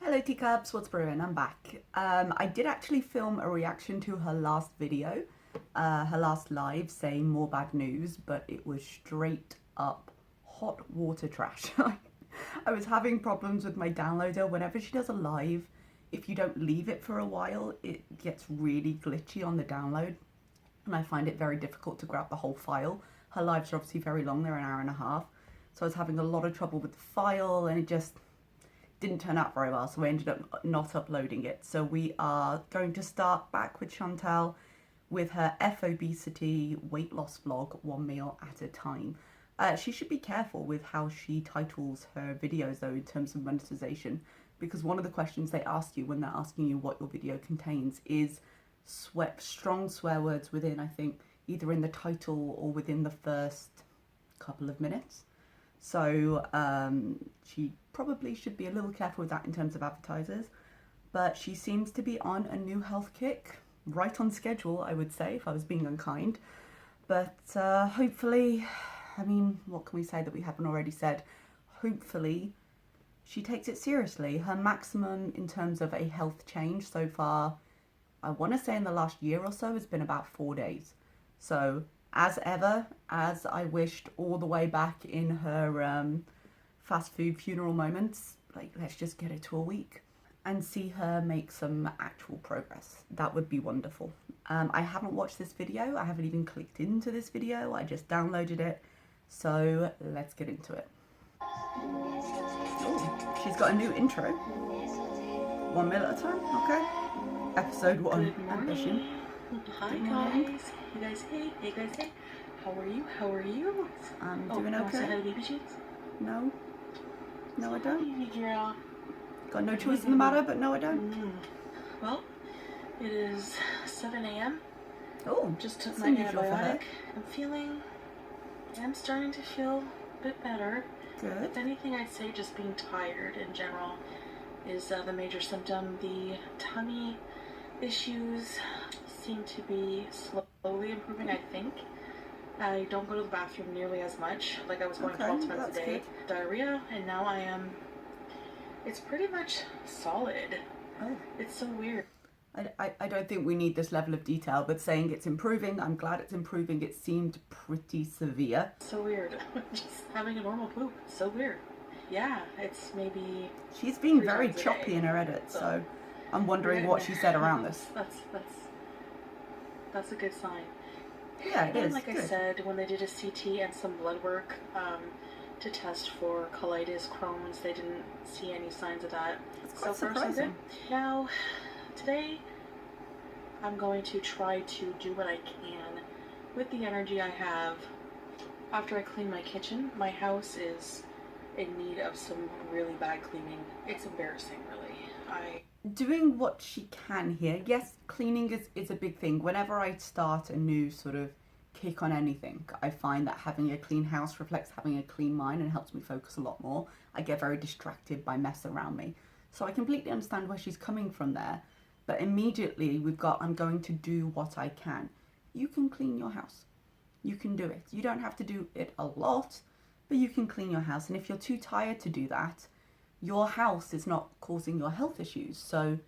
Hello teacups, what's brewing? I'm back. I did actually film a reaction to her last video, her last live saying more bad news, but it was straight up hot water trash. I was having problems with my downloader. Whenever she does a live, if you don't leave it for a while, it gets really glitchy on the download, and I find it very difficult to grab the whole file. Her lives are obviously very long, they're an hour and a half, so I was having a lot of trouble with the file, and it just didn't turn out very well, so I ended up not uploading it. So we are going to start back with Chantal with her F-obesity weight loss vlog, one meal at a time. She should be careful with how she titles her videos though in terms of monetization, because one of the questions they ask you when they're asking you what your video contains is strong swear words within, I think, either in the title or within the first couple of minutes. So she probably should be a little careful with that in terms of advertisers, but she seems to be on a new health kick, right on schedule, I would say, if I was being unkind. But hopefully, I mean, what can we say that we haven't already said? Hopefully she takes it seriously. Her maximum in terms of a health change so far, I want to say in the last year or so, has been about 4 days. So as ever, as I wished all the way back in her fast food funeral moments, like, let's just get it to a week and see her make some actual progress. That would be wonderful. I haven't watched this video. I haven't even clicked into this video. I just downloaded it. So let's get into it. Ooh, she's got a new intro. 1 meal at a time, okay. Episode 1, Ambition. Hi guys. You guys, hey guys, hey. How are you? How are you? I'm doing okay. Also had baby sheets? No. No, I don't. Baby girl. Got no choice in the matter, but no, I don't. Well, it is 7 a.m. Oh, just took my antibiotic. I'm starting to feel a bit better. Good. If anything, I'd say just being tired in general is the major symptom. The tummy issues seem to be slowly improving, I think. I don't go to the bathroom nearly as much. Like I was going 12 times a day. Good. Diarrhea, and now I am. It's pretty much solid. Oh. It's so weird. I don't think we need this level of detail, but saying it's improving, I'm glad it's improving. It seemed pretty severe. So weird. Just having a normal poop. So weird. Yeah, it's maybe. She's been very choppy in her edits, so I'm wondering what she said around this. That's a good sign. Yeah, it is. Like good. I said, when they did a CT and some blood work to test for colitis, Crohn's, they didn't see any signs of that. That's quite surprising. Now, today, I'm going to try to do what I can with the energy I have. After I clean my kitchen, my house is in need of some really bad cleaning. It's embarrassing, really. Doing what she can here. Yes, cleaning is a big thing. Whenever I start a new sort of kick on anything, I find that having a clean house reflects having a clean mind and helps me focus a lot more. I get very distracted by mess around me. So I completely understand where she's coming from there. But immediately we've got, I'm going to do what I can. You can clean your house. You can do it. You don't have to do it a lot, but you can clean your house. And if you're too tired to do that, your house is not causing your health issues. So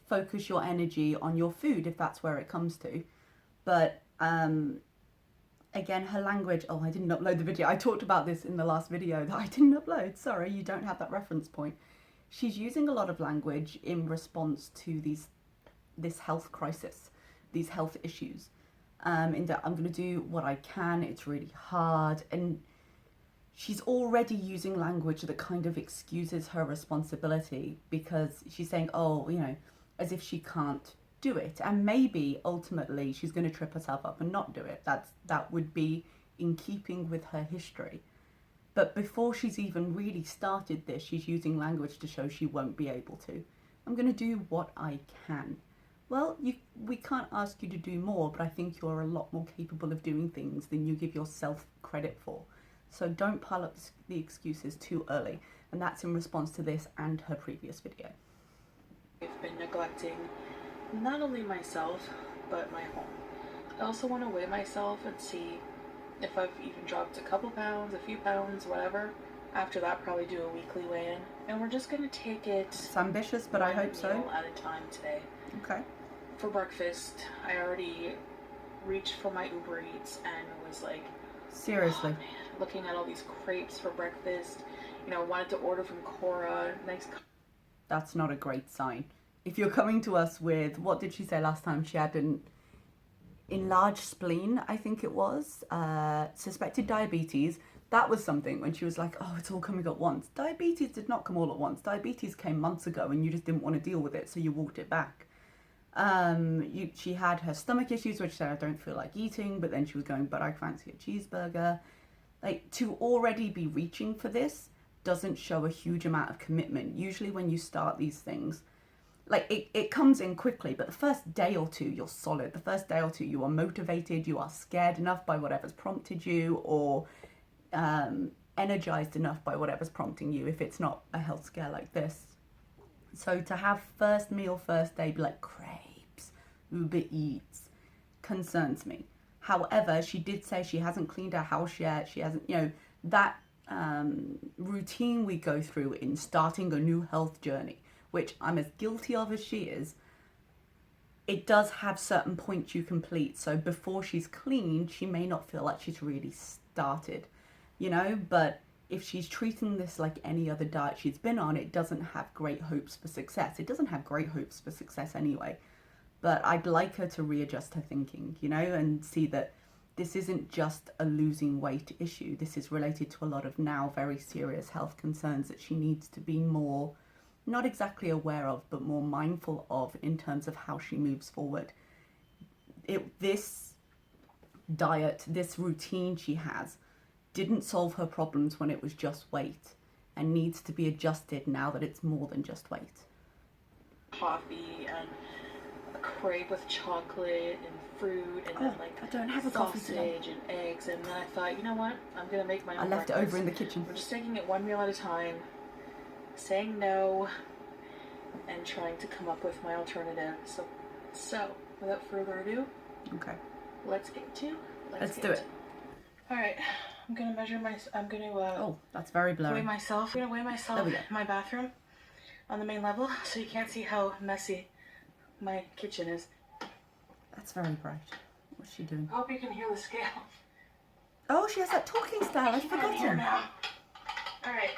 focus your energy on your food if that's where it comes to. But again, her language, oh, I didn't upload the video. I talked about this in the last video that I didn't upload. Sorry, you don't have that reference point. She's using a lot of language in response to this health crisis, these health issues. In that I'm going to do what I can. It's really hard. And she's already using language that kind of excuses her responsibility, because she's saying, oh, you know, as if she can't do it. And maybe ultimately she's going to trip herself up and not do it. That would be in keeping with her history. But before she's even really started this, she's using language to show she won't be able to. I'm going to do what I can. Well, we can't ask you to do more, but I think you're a lot more capable of doing things than you give yourself credit for. So don't pile up the excuses too early. And that's in response to this and her previous video. I've been neglecting not only myself, but my home. I also want to weigh myself and see if I've even dropped a couple pounds, a few pounds, whatever. After that, probably do a weekly weigh-in. And we're just gonna take it. It's ambitious, but I hope so. One meal at a time today. Okay. For breakfast, I already reached for my Uber Eats and was like, seriously, oh, man, looking at all these crepes for breakfast. You know, wanted to order from Cora. Nice. That's not a great sign. If you're coming to us with, what did she say last time? She had an enlarged spleen, I think it was, suspected diabetes. That was something when she was like, oh, it's all coming at once. Diabetes did not come all at once. Diabetes came months ago and you just didn't want to deal with it, so you walked it back. She had her stomach issues, which said, I don't feel like eating, but then she was going, but I fancy a cheeseburger. Like, to already be reaching for this doesn't show a huge amount of commitment. Usually when you start these things, like, it comes in quickly, but the first day or two, you're solid. The first day or two, you are motivated, you are scared enough by whatever's prompted you, or energized enough by whatever's prompting you, if it's not a health scare like this. So to have first meal, first day, be like, crepes, Uber Eats, concerns me. However, she did say she hasn't cleaned her house yet. She hasn't, you know, that routine we go through in starting a new health journey, which I'm as guilty of as she is, it does have certain points you complete. So before she's cleaned, she may not feel like she's really started, you know, but if she's treating this like any other diet she's been on, it doesn't have great hopes for success. It doesn't have great hopes for success anyway. But I'd like her to readjust her thinking, you know, and see that this isn't just a losing weight issue. This is related to a lot of now very serious health concerns that she needs to be more, not exactly aware of, but more mindful of in terms of how she moves forward. This diet, this routine she has, didn't solve her problems when it was just weight, and needs to be adjusted now that it's more than just weight. Coffee and a crepe with chocolate and fruit and then like I don't have a coffee today. sausage and eggs, and then I thought, you know what, I'm gonna make my own I left it breakfast. over in the kitchen. We're just taking it one meal at a time, saying no, and trying to come up with my alternative. So without further ado, Okay. let's get to Let's do it. All right, I'm gonna measure I'm gonna Oh, that's very blurry. weigh myself. I'm gonna weigh myself There we go. in my bathroom on the main level, so you can't see how messy my kitchen is. That's very bright. What's she doing? I hope you can hear the scale. Oh, she has that talking style. I've Here forgotten. now. All right.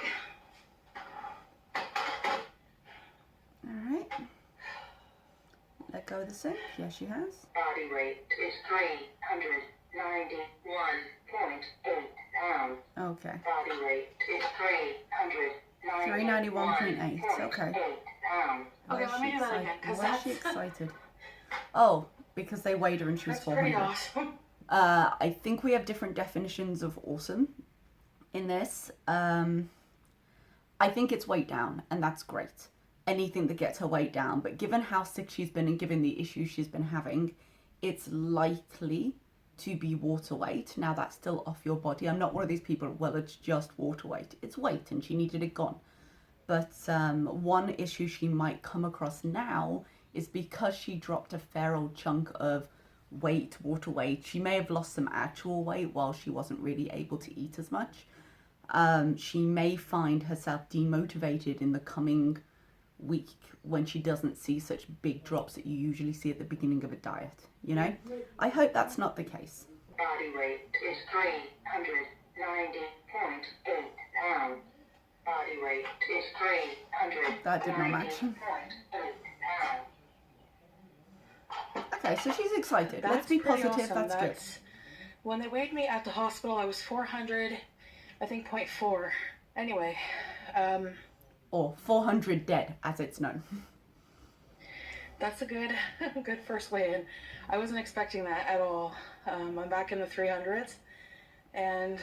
All right. Let go of the sink. Yes, she has. Body weight is 391.8 pounds. Okay. Body weight is 391.8. Okay. pounds. Why Okay, is let she me do that excited? again, 'cause Why is she that's- excited? Oh, because they weighed her and she was That's pretty 400. awesome. I think we have different definitions of awesome in this. I think it's weight down, and that's great. Anything that gets her weight down, but given how sick she's been and given the issues she's been having, it's likely to be water weight. Now, that's still off your body. I'm not one of these people, well, it's just water weight. It's weight, and she needed it gone. But one issue she might come across now is because she dropped a fair old chunk of weight, water weight, she may have lost some actual weight while she wasn't really able to eat as much. She may find herself demotivated in the coming week when she doesn't see such big drops that you usually see at the beginning of a diet, you know? I hope that's not the case. Body weight is 390.8 pounds. Body weight is 390.8 That did not match. pounds. Okay, so she's excited. Let's That's be pretty positive. awesome. That's good. When they weighed me at the hospital, I was 400, I think 0.4. Anyway, Or 400 dead, as it's known. that's a good good first weigh-in. I wasn't expecting that at all. I'm back in the 300s, and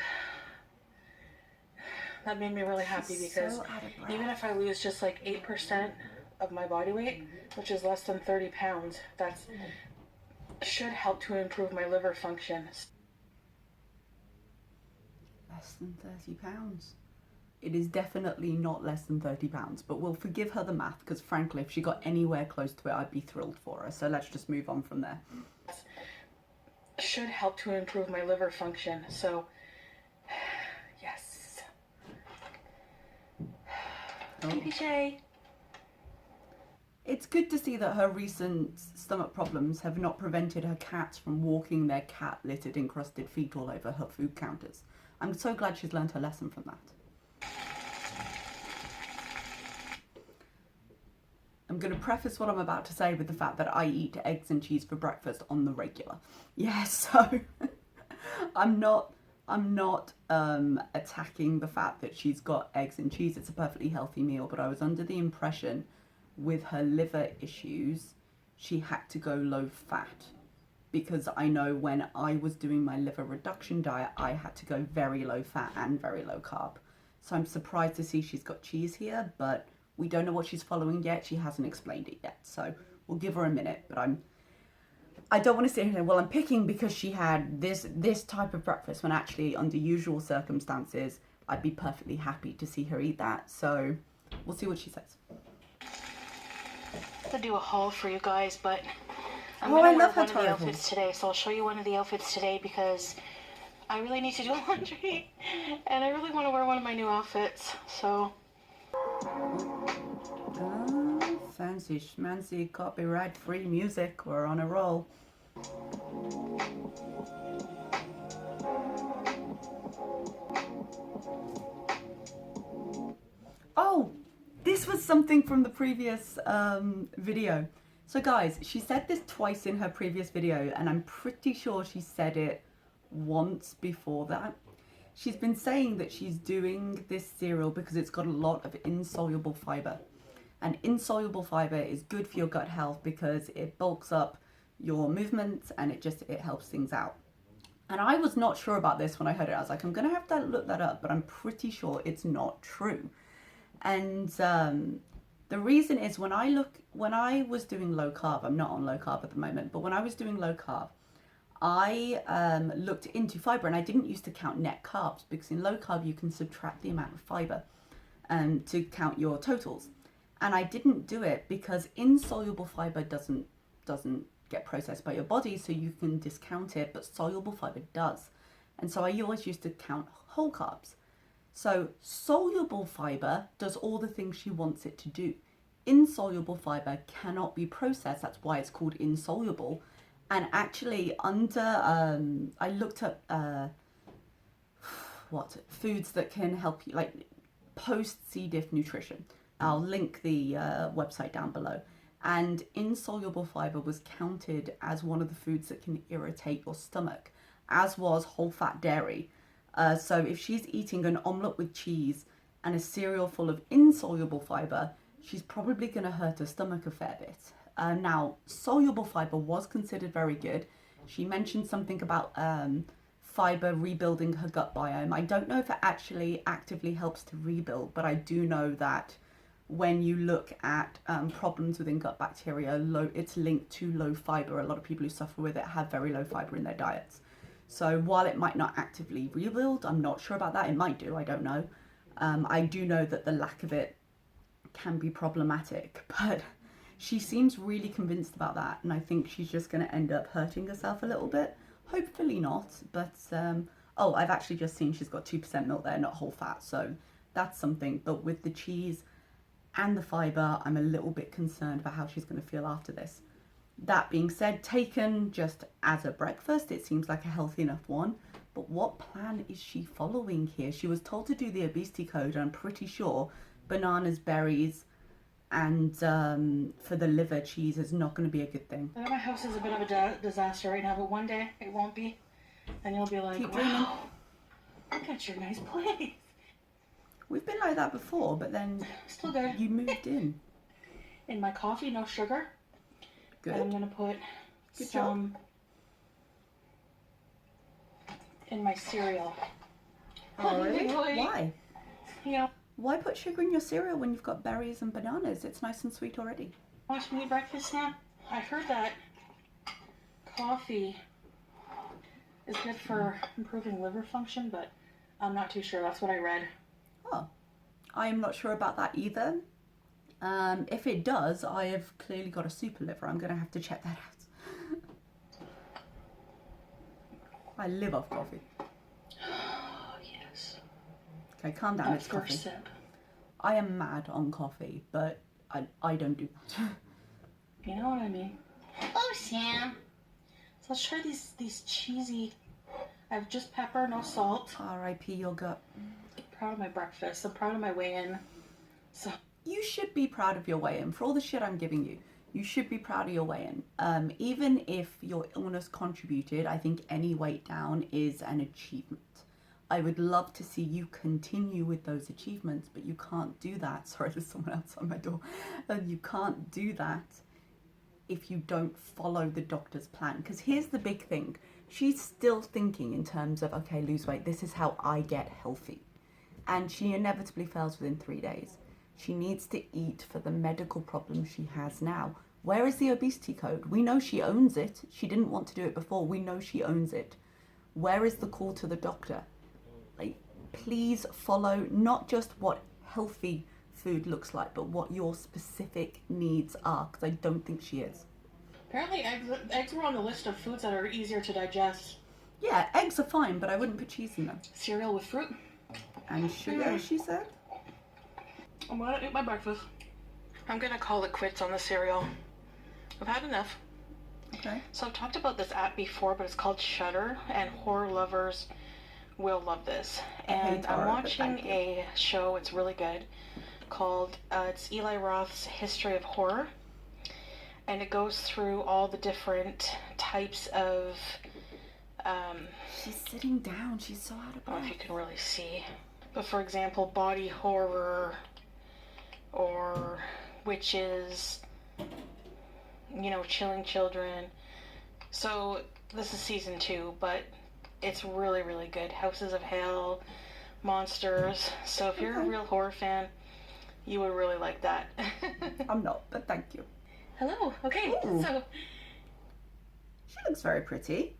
that made me really happy because So out of breath. even if I lose just like 8% of my body weight, which is less than 30 pounds, that's should help to improve my liver function. Less than 30 pounds. It is definitely not less than 30 pounds, but we'll forgive her the math because frankly, if she got anywhere close to it, I'd be thrilled for her. So let's just move on from there. should help to improve my liver function. So, yes. Oh. PJ. It's good to see that her recent stomach problems have not prevented her cats from walking their cat-littered, encrusted feet all over her food counters. I'm so glad she's learned her lesson from that. I'm going to preface what I'm about to say with the fact that I eat eggs and cheese for breakfast on the regular. Yeah, so I'm not attacking the fact that she's got eggs and cheese. It's a perfectly healthy meal, but I was under the impression with her liver issues, she had to go low fat, because I know when I was doing my liver reduction diet, I had to go very low fat and very low carb. So I'm surprised to see she's got cheese here, but we don't know what she's following yet. She hasn't explained it yet, so we'll give her a minute. But I don't want to sit here and say, well, I'm picking because she had this type of breakfast, when actually under usual circumstances, I'd be perfectly happy to see her eat that. So we'll see what she says. To do a haul for you guys, but I'm Oh, gonna I wear love her one of the Toro outfits today, so I'll show you one of the outfits today because I really need to do laundry and I really want to wear one of my new outfits. So Fancy schmancy copyright free music. We're on a roll. Oh, this was something from the previous video. So guys, she said this twice in her previous video, and I'm pretty sure she said it once before that. She's been saying that she's doing this cereal because it's got a lot of insoluble fiber. And insoluble fiber is good for your gut health because it bulks up your movements and it helps things out. And I was not sure about this when I heard it. I was like, I'm going to have to look that up, but I'm pretty sure it's not true. And the reason is when I was doing low carb, I'm not on low carb at the moment, but when I was doing low carb, I looked into fiber, and I didn't used to count net carbs because in low carb you can subtract the amount of fiber to count your totals. And I didn't do it because insoluble fiber doesn't get processed by your body, so you can discount it, but soluble fiber does. And so I always used to count whole carbs. So soluble fiber does all the things she wants it to do. Insoluble fiber cannot be processed. That's why it's called insoluble. And actually under, I looked up foods that can help you, like post C. diff nutrition. I'll link the website down below. And insoluble fiber was counted as one of the foods that can irritate your stomach, as was whole fat dairy. So if she's eating an omelette with cheese and a cereal full of insoluble fiber, she's probably going to hurt her stomach a fair bit. Now, soluble fiber was considered very good. She mentioned something about fiber rebuilding her gut biome. I don't know if it actually actively helps to rebuild, but I do know that when you look at problems within gut bacteria, it's linked to low fiber. A lot of people who suffer with it have very low fiber in their diets. So while it might not actively rebuild, I'm not sure about that. It might do, I don't know. I do know that the lack of it can be problematic, but she seems really convinced about that. And I think she's just going to end up hurting herself a little bit. Hopefully not, but oh, I've actually just seen she's got 2% milk there, not whole fat. So that's something. But with the cheese and the fiber, I'm a little bit concerned about how she's going to feel after this. That being said, taken just as a breakfast, it seems like a healthy enough one. But what plan is she following here? She was told to do the obesity code, and I'm pretty sure bananas, berries, and for the liver, cheese is not going to be a good thing. my house is a bit of a disaster right now, but one day it won't be. And you'll be like, Keep dreaming. wow, look at your nice place. We've been like that before, but then Still good. you moved in. In my coffee, no sugar. Good. And I'm going to put Good some in my cereal. Oh, really? Really? Why? Yeah. Why put sugar in your cereal when you've got berries and bananas? It's nice and sweet already. Watch me eat breakfast now. I heard that coffee is good for improving liver function, but I'm not too sure. That's what I read. Oh, I am not sure about that either. If it does, I have clearly got a super liver. I'm going to have to check that out. I live off coffee. Oh, yes. Okay, calm down, That it's coffee. first sip. I am mad on coffee, but I don't do that. You know what I mean? Oh, Sam. So let's try these cheesy. I have just pepper, no salt. R.I.P. your gut. I'm proud of my breakfast. I'm proud of my weigh-in. So You should be proud of your weigh-in. For all the shit I'm giving you, you should be proud of your weigh-in. Even if your illness contributed, I think any weight down is an achievement. I would love to see you continue with those achievements, but you can't do that. Sorry, there's someone outside my door. You can't do that if you don't follow the doctor's plan. Because here's the big thing. She's still thinking in terms of, okay, lose weight. This is how I get healthy. And she inevitably fails within 3 days. She needs to eat for the medical problem she has now. Where is the obesity code? We know she owns it. She didn't want to do it before. We know she owns it. Where is the call to the doctor? Like, please follow not just what healthy food looks like, but what your specific needs are, because I don't think she is. apparently eggs were on the list of foods that are easier to digest. Yeah, eggs are fine, but I wouldn't put cheese in them. Cereal with fruit. And sugar, she said? I'm gonna eat my breakfast. I'm gonna call it quits on the cereal. I've had enough. Okay. So I've talked about this app before, but it's called Shudder, and horror lovers will love this. I hate And horror, I'm but watching thank you. a show, it's really good, called, it's Eli Roth's History of Horror. And it goes through all the different types of, She's sitting down. She's so out of I don't know if breath. you can really see, but for example, body horror, or witches, chilling children. So this is season 2, but it's really, really good. Houses of Hell, monsters. So if you're a Okay. real horror fan, you would really like that. I'm not, but thank you. Hello. Okay. Ooh. So She looks very pretty.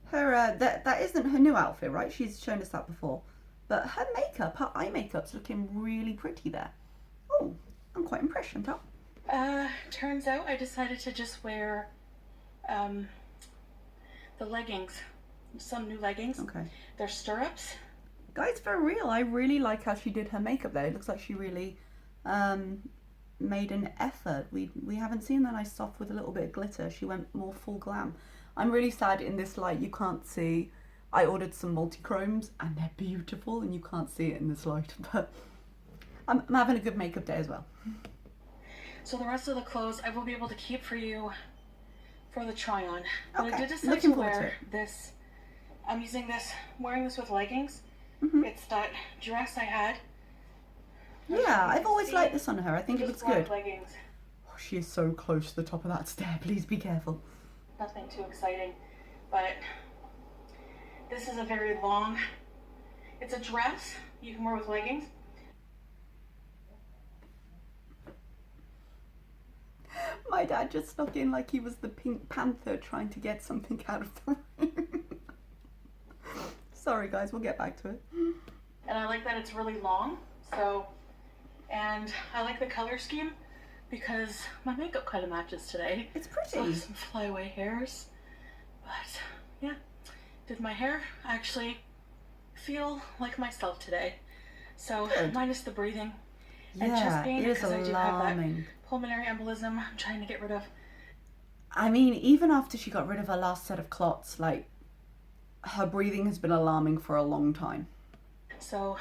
Her that isn't her new outfit, right? She's shown us that before. But her makeup, her eye makeup's looking really pretty there. Oh, I'm quite impressed, Chantal. turns out I decided to just wear the leggings. Some new leggings. Okay. They're stirrups. Guys, for real, I really like how she did her makeup there. It looks like she really made an effort. We haven't seen that nice soft with a little bit of glitter. She went more full glam. I'm really sad in this light you can't see. I ordered some multi-chromes and they're beautiful and you can't see it in this light. But I'm having a good makeup day as well. So the rest of the clothes I will be able to keep for you for the try on. But I Okay, did decide looking to forward to wear it. this. I'm using this, wearing this with leggings. Mhm. It's that dress I had. Yeah, I've always See? liked this on her. I think it Just looks black good. leggings. Oh, she is so close to the top of that stair. Please be careful. Nothing too exciting, but this is a very long. It's a dress you can wear with leggings. My dad just snuck in like he was the Pink Panther trying to get something out of the room. Sorry guys, we'll get back to it. And I like that it's really long. So, and I like the color scheme because my makeup kind of matches today. It's So pretty. some flyaway hairs. But yeah, did my hair actually feel like myself today. So Good. minus the breathing and chest Yeah, pain it is because I do have that alarming. pulmonary embolism I'm trying to get rid of. I mean, even after she got rid of her last set of clots, like, her breathing has been alarming for a long time. So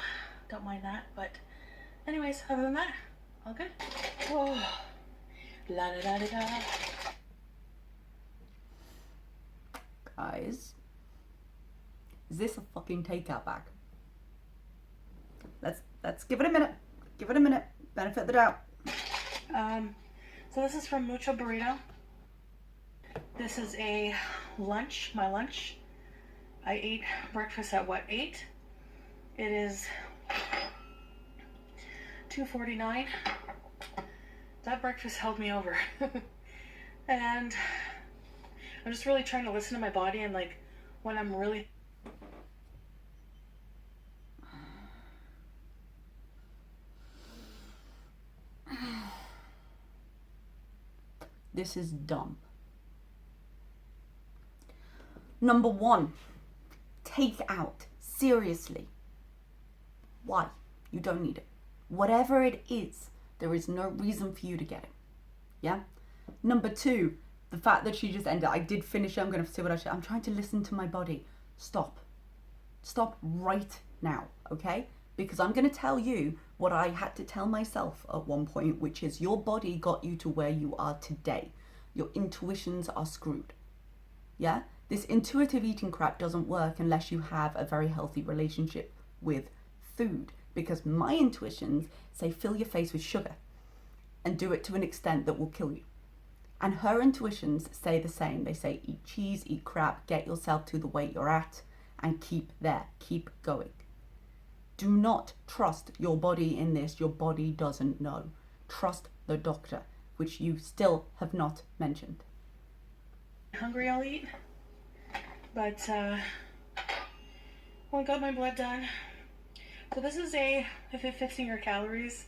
don't mind that. But anyways, other than that, all good. Whoa. La da da da da. Guys, is this a fucking takeout bag? Let's give it a minute. Give it a minute. Benefit of the doubt. So this is from Mucho Burrito. This is a lunch, my lunch. I ate breakfast at what, 8? It is 2:49. That breakfast held me over. And I'm just really trying to listen to my body and like when I'm really This is dumb. Number one, takeout. Seriously. Why? You don't need it. Whatever it is, there is no reason for you to get it. Yeah? Number 2, the fact that she just ended. I did finish it. I'm going to see what I should. I'm trying to listen to my body. Stop. Stop right now, okay? Because I'm going to tell you what I had to tell myself at one point, which is your body got you to where you are today. Your intuitions are screwed. Yeah? This intuitive eating crap doesn't work unless you have a very healthy relationship with food. Because my intuitions say fill your face with sugar and do it to an extent that will kill you. And her intuitions say the same. They say eat cheese, eat crap, get yourself to the weight you're at, and keep there, keep going. Do not trust your body in this. Your body doesn't know. Trust the doctor, which you still have not mentioned. Hungry, I'll eat. But, well, I got my blood done. So this is a, if it fits in your calories,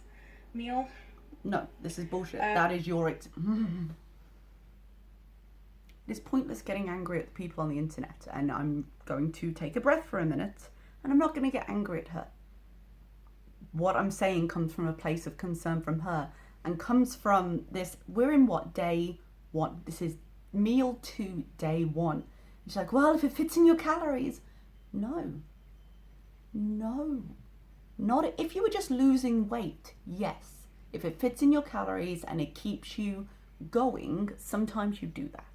meal. No, this is bullshit. That is your... It's pointless getting angry at the people on the internet, and I'm going to take a breath for a minute, and I'm not going to get angry at her. What I'm saying comes from a place of concern from her, and comes from this, we're in what, day 1? This is meal 2, day 1. She's like, well, if it fits in your calories. No. No. Not if you were just losing weight, yes. If it fits in your calories and it keeps you going, sometimes you do that.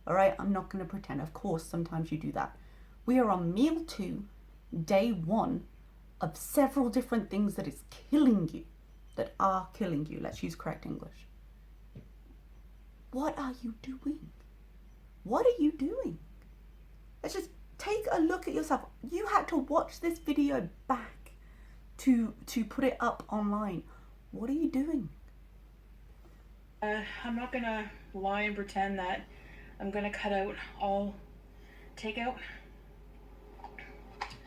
All right, I'm not going to pretend. Of course, sometimes you do that. We are on meal 2, day 1 of several different things that is killing you, that are killing you. Let's use correct English. What are you doing? What are you doing? Let's just take a look at yourself. You had to watch this video back to put it up online. What are you doing? I'm not going to lie and pretend that I'm going to cut out all takeout.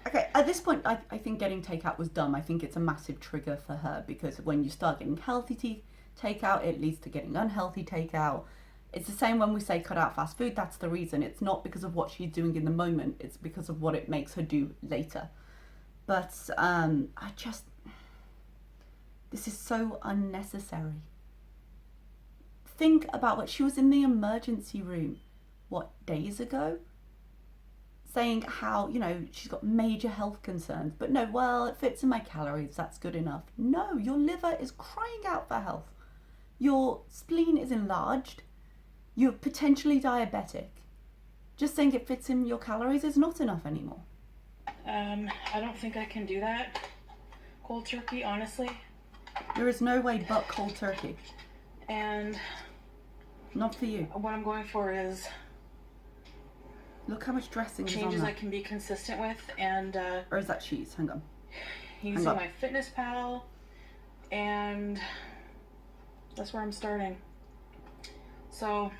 Okay, at this point, I think getting takeout was dumb. I think it's a massive trigger for her, because when you start getting healthy takeout, it leads to getting unhealthy takeout. It's the same when we say cut out fast food. That's the reason. It's not because of what she's doing in the moment. It's because of what it makes her do later. But this is so unnecessary. Think about what she was in the emergency room, what, days ago? Saying how, you know, she's got major health concerns. But no, well, it fits in my calories. That's good enough. No, your liver is crying out for help. Your spleen is enlarged. You're potentially diabetic. Just saying it fits in your calories is not enough anymore. I don't think I can do that. Cold turkey, honestly. There is no way but cold turkey. And not for you. What I'm going for is look how much dressing is on changes that. I can be consistent with, and or is that cheese? Hang on. Using my FitnessPal, and that's where I'm starting. So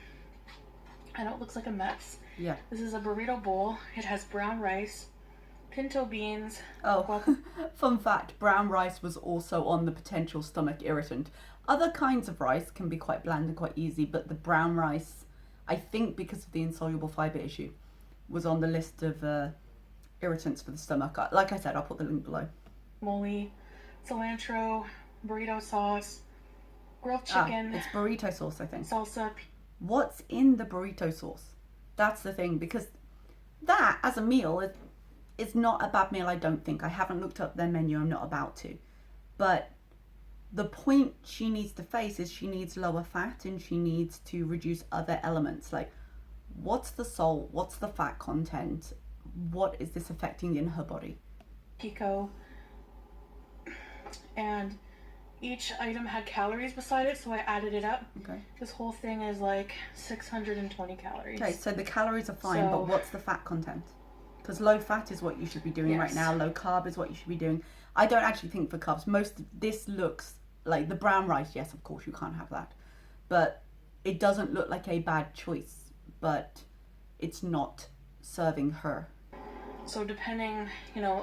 I know it looks like a mess. Yeah. This is a burrito bowl. It has brown rice, pinto beans. Oh, fun fact, brown rice was also on the potential stomach irritant. Other kinds of rice can be quite bland and quite easy, but the brown rice, I think because of the insoluble fibre issue, was on the list of irritants for the stomach. Like I said, I'll put the link below. Mole, cilantro, burrito sauce, grilled chicken. It's burrito sauce, I think. Salsa. What's in the burrito sauce? That's the thing, because that, as a meal, is not a bad meal, I don't think. I haven't looked up their menu, I'm not about to. But the point she needs to face is she needs lower fat, and she needs to reduce other elements. Like, what's the salt? What's the fat content? What is this affecting in her body? Pico. And each item had calories beside it, so I added it up. Okay. This whole thing is like 620 calories. Okay, so the calories are fine, but what's the fat content? Because low fat is what you should be doing right now. Low carb is what you should be doing. I don't actually think for carbs. This looks like the brown rice. Yes, of course you can't have that, but it doesn't look like a bad choice. But it's not serving her. So depending, you know,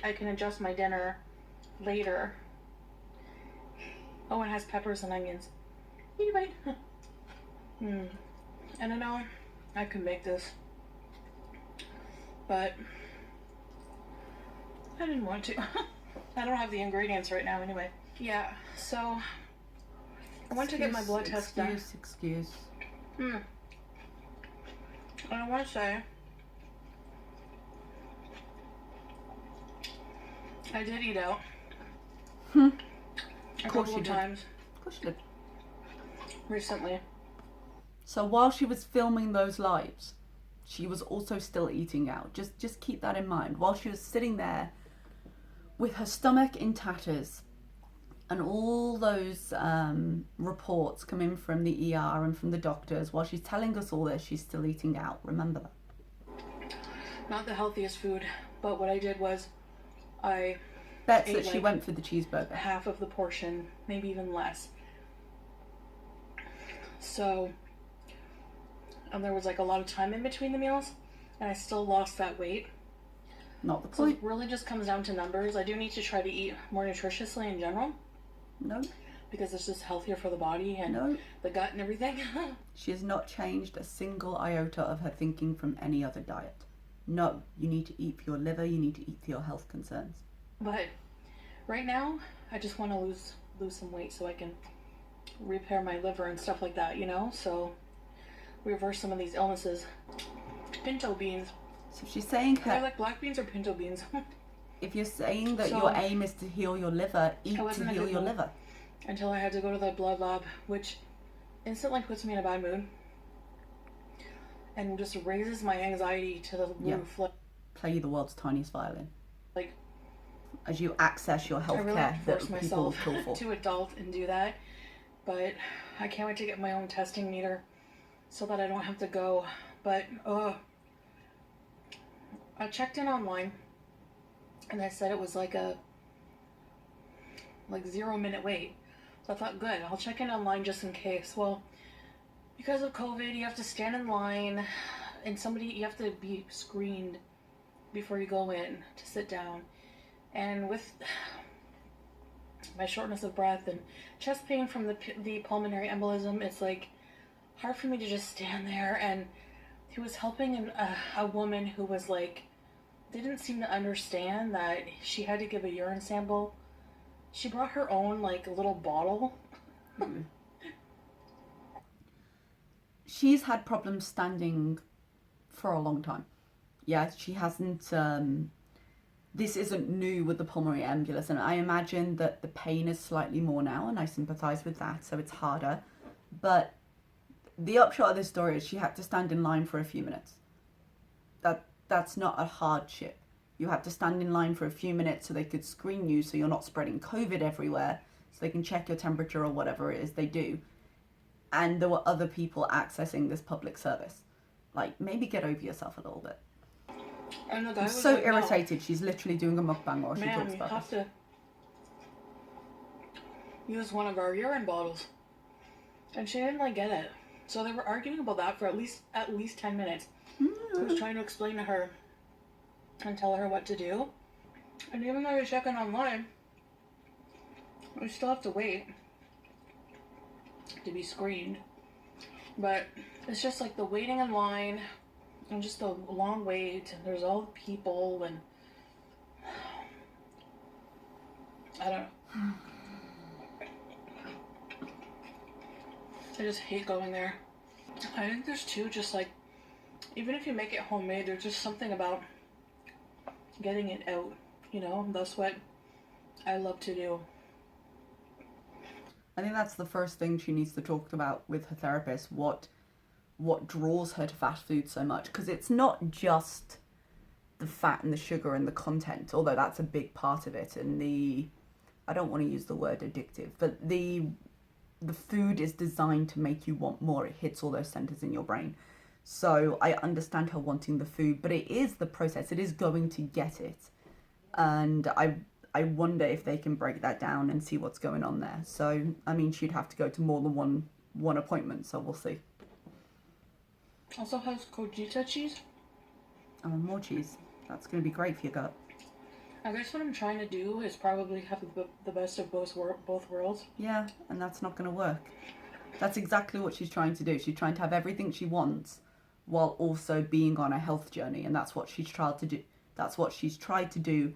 I can adjust my dinner later. Oh, it has peppers and onions. You right. I don't know. I could make this, but I didn't want to. I don't have the ingredients right now anyway. Yeah, so I went to get my blood test done. Excuse. And I want to say, I did eat out. A couple of times. Of course you did. Recently. So while she was filming those lives, she was also still eating out. Just keep that in mind. While she was sitting there with her stomach in tatters and all those reports coming from the ER and from the doctors, while she's telling us all this, she's still eating out. Remember that. Not the healthiest food, but what I did was I Bets ate that she like went for the cheeseburger. half of the portion, maybe even less. So, and there was like a lot of time in between the meals, and I still lost that weight. Not the So point. it really just comes down to numbers. I do need to try to eat more nutritiously in general, No, because it's just healthier for the body and no. the gut and everything. She has not changed a single iota of her thinking from any other diet. No, you need to eat for your liver, you need to eat for your health concerns. But right now, I just want to lose some weight so I can repair my liver and stuff like that, you know? So reverse some of these illnesses. Pinto beans. So if she's saying Are they her, like black beans or pinto beans? if you're saying that So- your aim is to heal your liver, eat I wasn't to a heal good your mood. liver. Until I had to go to the blood lab, which instantly puts me in a bad mood and just raises my anxiety to the Yeah. roof. Play the world's tiniest violin. Like As you access your I health really care have to that force people will myself kill for. to adult and do that. But I can't wait to get my own testing meter so that I don't have to go. But I checked in online and they said it was like a 0 minute wait. So I thought, good, I'll check in online just in case. Well, because of COVID, you have to stand in line and you have to be screened before you go in to sit down. And with my shortness of breath and chest pain from the pulmonary embolism, it's like hard for me to just stand there. And he was helping a woman who was like, didn't seem to understand that she had to give a urine sample. She brought her own like little bottle. She's had problems standing for a long time. Yeah, she hasn't. This isn't new with the pulmonary embolus, and I imagine that the pain is slightly more now, and I sympathise with that, so it's harder. But the upshot of this story is she had to stand in line for a few minutes. That's not a hardship. You had to stand in line for a few minutes so they could screen you, so you're not spreading COVID everywhere, so they can check your temperature or whatever it is they do. And there were other people accessing this public service. Like, maybe get over yourself a little bit. And the guy I'm was so like, "No, irritated. She's literally doing a mukbang while she ma'am, talks you about have this. to use one of our urine bottles." And she didn't like get it. So they were arguing about that for at least 10 minutes. I was trying to explain to her and tell her what to do. And even though you're checking online, you still have to wait to be screened. But it's just like the waiting in line and just the long wait, and there's all the people, and I don't know. I just hate going there. I think there's too, just like, even if you make it homemade, there's just something about getting it out, you know? That's what I love to do. I think that's the first thing she needs to talk about with her therapist. What draws her to fast food so much? Because it's not just the fat and the sugar and the content, although that's a big part of it. And I don't want to use the word addictive, but the food is designed to make you want more. It hits all those centers in your brain. So I understand her wanting the food, but it is the process. It is going to get it. And I wonder if they can break that down and see what's going on there. So, I mean, she'd have to go to more than one appointment, so we'll see. Also has Cojita cheese. And more cheese. That's going to be great for your gut. I guess what I'm trying to do is probably have the best of both worlds. Yeah, and that's not going to work. That's exactly what she's trying to do. She's trying to have everything she wants while also being on a health journey, and that's what she's tried to do. That's what she's tried to do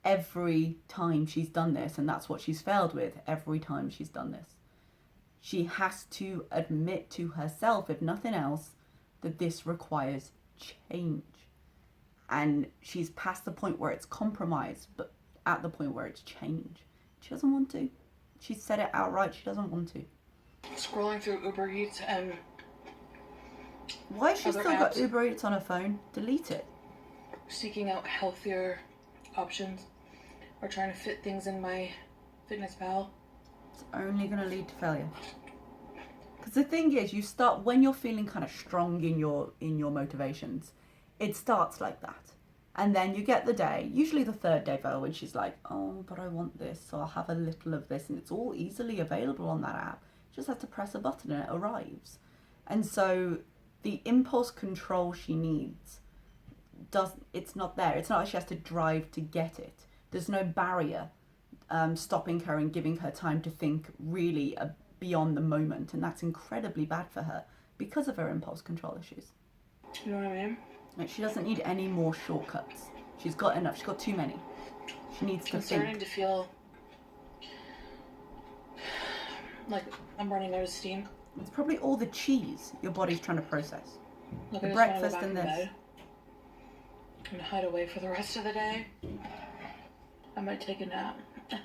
every time she's done this, and that's what she's failed with every time she's done this. She has to admit to herself, if nothing else, that this requires change. And she's past the point where it's compromise, but at the point where it's change. She doesn't want to. She said it outright, she doesn't want to. Scrolling through Uber Eats and Why has she other still got apps. Uber Eats on her phone? Delete it. seeking out healthier options or trying to fit things in my FitnessPal. It's only going to lead to failure. Because the thing is, you start when you're feeling kind of strong in your motivations. It starts like that, and then you get the day, usually the third day though, when she's like, "Oh, but I want this, so I'll have a little of this," and it's all easily available on that app. You just have to press a button and it arrives. And so the impulse control she needs it's not there. It's not like she has to drive to get it. There's no barrier stopping her and giving her time to think really beyond the moment, and that's incredibly bad for her because of her impulse control issues. You know what I mean? Like, she doesn't need any more shortcuts. She's got enough. She's got too many. She needs to I'm think. starting to feel like I'm running out of steam. It's probably all the cheese your body's trying to process. Like The I just breakfast want to and go back in this. bed and hide away for the rest of the day. I might take a nap. I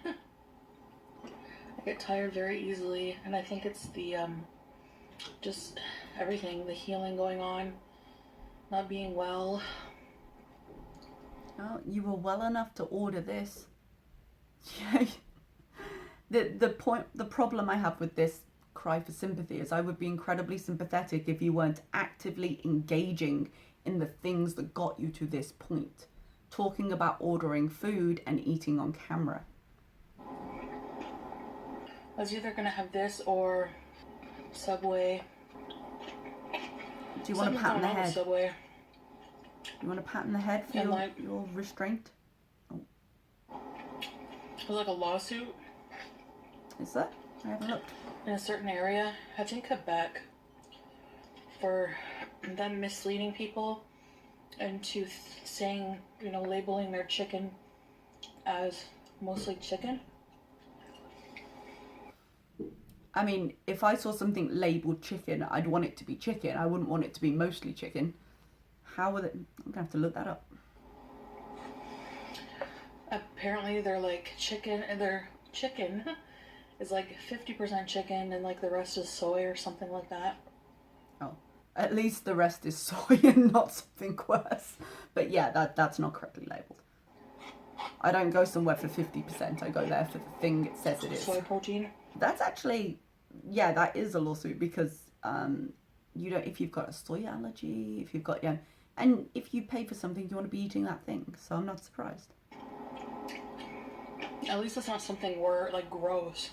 get tired very easily, and I think it's the just everything, the healing going on, not being well. Oh, you were well enough to order this. Yeah. The problem I have with this cry for sympathy is I would be incredibly sympathetic if you weren't actively engaging in the things that got you to this point. Talking about ordering food and eating on camera. I was either gonna have this or Subway. Do you want a pat on the Something's going on with head? Subway. You want a pat on the head for And like- your restraint? It was like a lawsuit Is that? I haven't looked. in a certain area. I think Quebec, for them misleading people into saying, labeling their chicken as mostly chicken. I mean, if I saw something labelled chicken, I'd want it to be chicken. I wouldn't want it to be mostly chicken. How would it... I'm going to have to look that up. Apparently they're like chicken, and their chicken is like 50% chicken and like the rest is soy or something like that. Oh. At least the rest is soy and not something worse. But yeah, that's not correctly labelled. I don't go somewhere for 50%. I go there for the thing it says it is. Soy protein. That's actually... Yeah, that is a lawsuit because you don't... If you've got a soy allergy, if you've got... And if you pay for something, you want to be eating that thing. So I'm not surprised. At least it's not something like gross,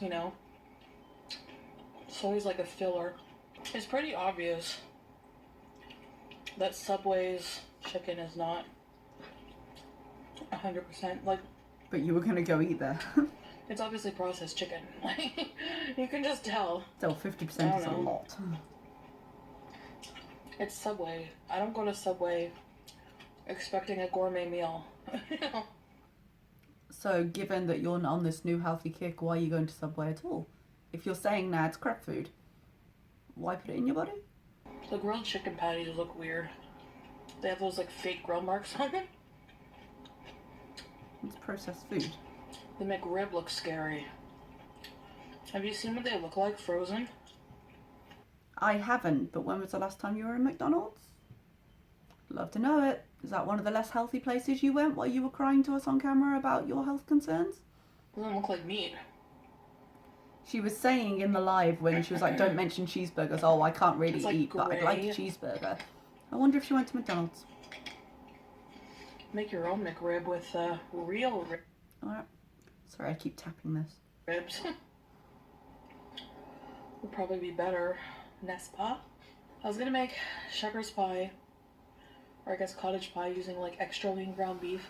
Soy's like a filler. It's pretty obvious that Subway's chicken is not 100%. Like, But you were going to go eat there. it's obviously processed chicken. You can just tell. Still, 50% is a know. lot. It's Subway. I don't go to Subway expecting a gourmet meal. So, given that you're on this new healthy kick, why are you going to Subway at all? If you're saying nah, it's crap food, why put it in your body? The grilled chicken patties look weird. They have those like fake grill marks on them. It's processed food. The McRib looks scary. Have you seen what they look like frozen? I haven't, but when was the last time you were in McDonald's? Love to know it. Is that one of the less healthy places you went while you were crying to us on camera about your health concerns? Doesn't look like meat. She was saying in the live when she was like, don't mention cheeseburgers. Oh, I can't really It's like eat, but I'd like a grey. cheeseburger. I wonder if she went to McDonald's. Make your own McRib with real Alright. Sorry, I keep tapping this. ribs. Would probably be better. Nespa. I was gonna make shepherd's pie, or I guess cottage pie, using like extra lean ground beef.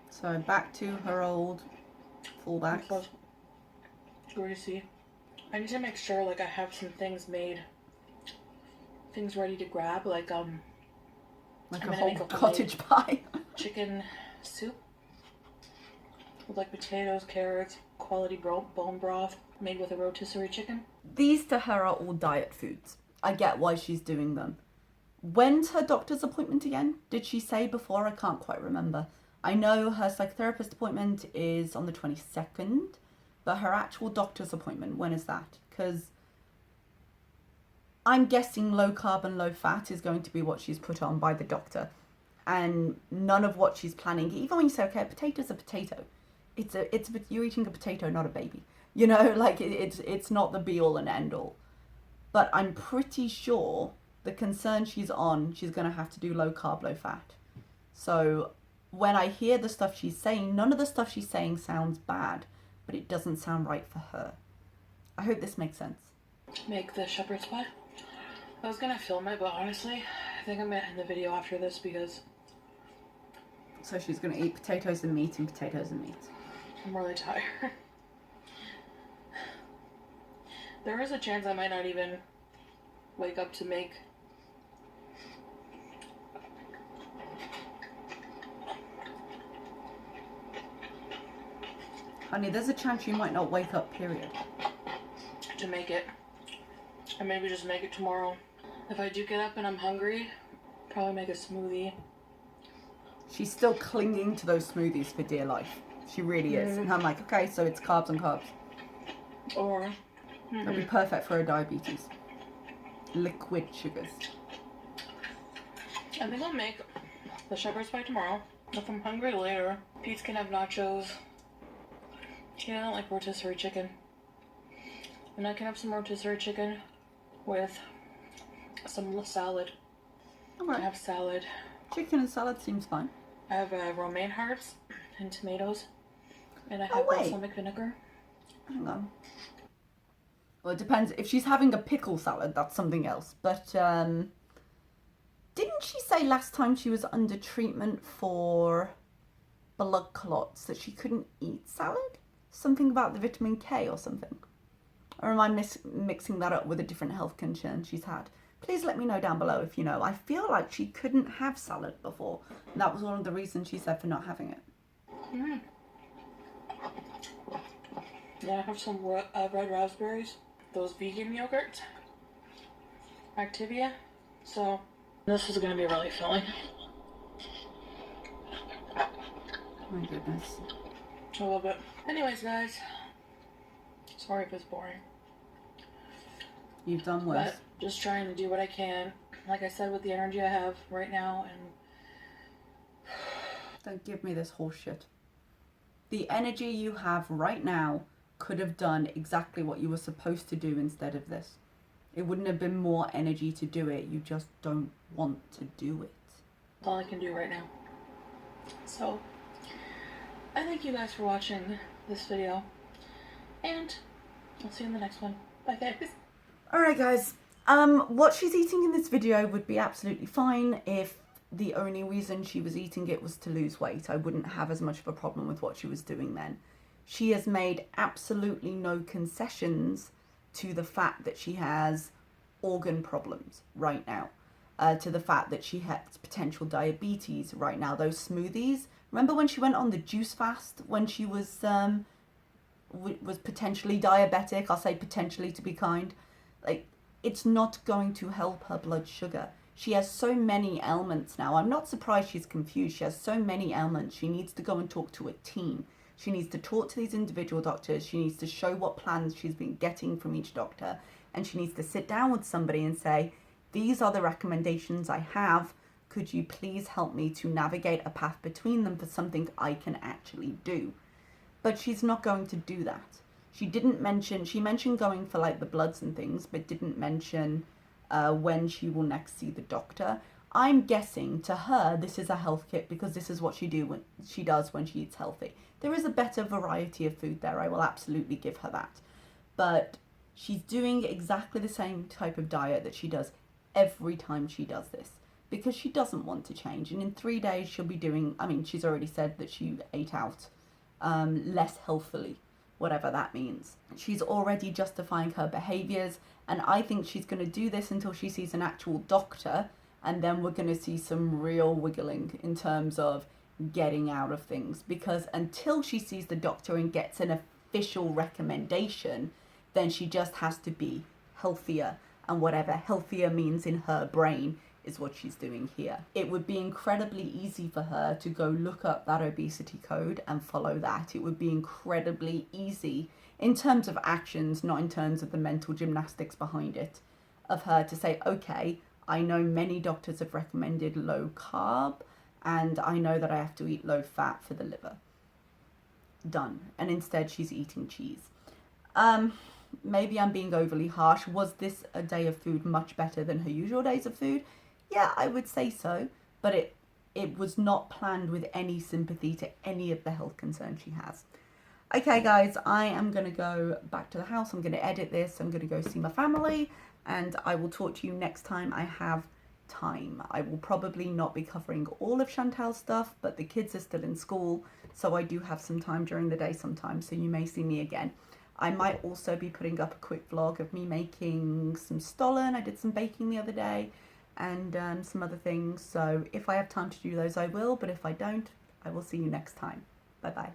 So back to her old fallbacks. So greasy. I need to make sure like I have some things made, things ready to grab, like Like I'm a gonna whole make a cottage pie. chicken soup with like potatoes, carrots, quality bone broth made with a rotisserie chicken. These to her are all diet foods. I get why she's doing them. When's her doctor's appointment again? Did she say before? I can't quite remember. I know her psychotherapist appointment is on the 22nd, but her actual doctor's appointment, when is that? Because I'm guessing low carb and low fat is going to be what she's put on by the doctor. And none of what she's planning, even when you say, okay, a potato's a potato. You're eating a potato, not a baby. You know, like it's not the be all and end all. But I'm pretty sure the concern she's on, she's going to have to do low carb, low fat. So when I hear the stuff she's saying, none of the stuff she's saying sounds bad, but it doesn't sound right for her. I hope this makes sense. Make the shepherd's pie. I was gonna film it, but honestly, I think I'm gonna end the video after this because... So she's going to eat potatoes and meat and potatoes and meat. I'm really tired. There is a chance I might not even wake up to make Honey, there's a chance you might not wake up, period. to make it. And maybe just make it tomorrow. If I do get up and I'm hungry, probably make a smoothie. She's still clinging to those smoothies for dear life. She really is. And I'm like, okay, so it's carbs and carbs. Or... That'd be perfect for her diabetes. Liquid sugars. I think I'll make the shepherd's pie tomorrow. If I'm hungry later, Pete can have nachos. He doesn't like rotisserie chicken. And I can have some rotisserie chicken with some salad. I Alright. have salad. Chicken and salad seems fine. I have romaine hearts and tomatoes. And I have Oh, wait. balsamic vinegar. Hang on. Well, it depends. If she's having a pickle salad, that's something else. But, didn't she say last time she was under treatment for blood clots that she couldn't eat salad? Something about the vitamin K or something? Or am I mixing that up with a different health concern she's had? Please let me know down below if you know. I feel like she couldn't have salad before. And that was one of the reasons she said for not having it. Mm. Yeah, I have some red raspberries. Those vegan yogurts. Activia. So, this is going to be really filling. My goodness. A little bit. Anyways, guys. Sorry if it's boring. You've done worse. But just trying to do what I can. Like I said, with the energy I have right now. And Don't give me this horse shit. The energy you have right now could have done exactly what you were supposed to do instead of this. It wouldn't have been more energy to do it. You just don't want to do it. that's all I can do right now. So, I thank you guys for watching this video. And I'll see you in the next one. Bye, guys. Alright guys, what she's eating in this video would be absolutely fine if the only reason she was eating it was to lose weight. I wouldn't have as much of a problem with what she was doing then. She has made absolutely no concessions to the fact that she has organ problems right now. To the fact that she has potential diabetes right now. Those smoothies, remember when she went on the juice fast when she was potentially diabetic? I'll say potentially to be kind. Like, it's not going to help her blood sugar. She has so many ailments now. I'm not surprised she's confused. She has so many ailments. She needs to go and talk to a team. She needs to talk to these individual doctors. She needs to show what plans she's been getting from each doctor. And she needs to sit down with somebody and say, these are the recommendations I have. Could you please help me to navigate a path between them for something I can actually do? But she's not going to do that. She mentioned going for like the bloods and things, but didn't mention when she will next see the doctor. I'm guessing to her this is a health kit because this is what she does when she eats healthy. There is a better variety of food there. I will absolutely give her that. But she's doing exactly the same type of diet that she does every time she does this because she doesn't want to change. And in 3 days she'll be doing, she's already said that she ate out less healthily, whatever that means. She's already justifying her behaviors, and I think she's going to do this until she sees an actual doctor, and then we're going to see some real wiggling in terms of getting out of things, because until she sees the doctor and gets an official recommendation, then she just has to be healthier, and whatever healthier means in her brain is what she's doing here. It would be incredibly easy for her to go look up that obesity code and follow that. It would be incredibly easy in terms of actions, not in terms of the mental gymnastics behind it, of her to say, okay, I know many doctors have recommended low carb, and I know that I have to eat low fat for the liver. Done. And instead she's eating cheese. Maybe I'm being overly harsh. Was this a day of food much better than her usual days of food? Yeah, I would say so, but it was not planned with any sympathy to any of the health concerns she has. Okay guys, I am going to go back to the house. I'm going to edit this. I'm going to go see my family, and I will talk to you next time I have time. I will probably not be covering all of Chantal's stuff, but the kids are still in school, so I do have some time during the day sometimes, so you may see me again. I might also be putting up a quick vlog of me making some stollen. I did some baking the other day, and some other things, so if I have time to do those I will, but if I don't, I will see you next time. Bye bye.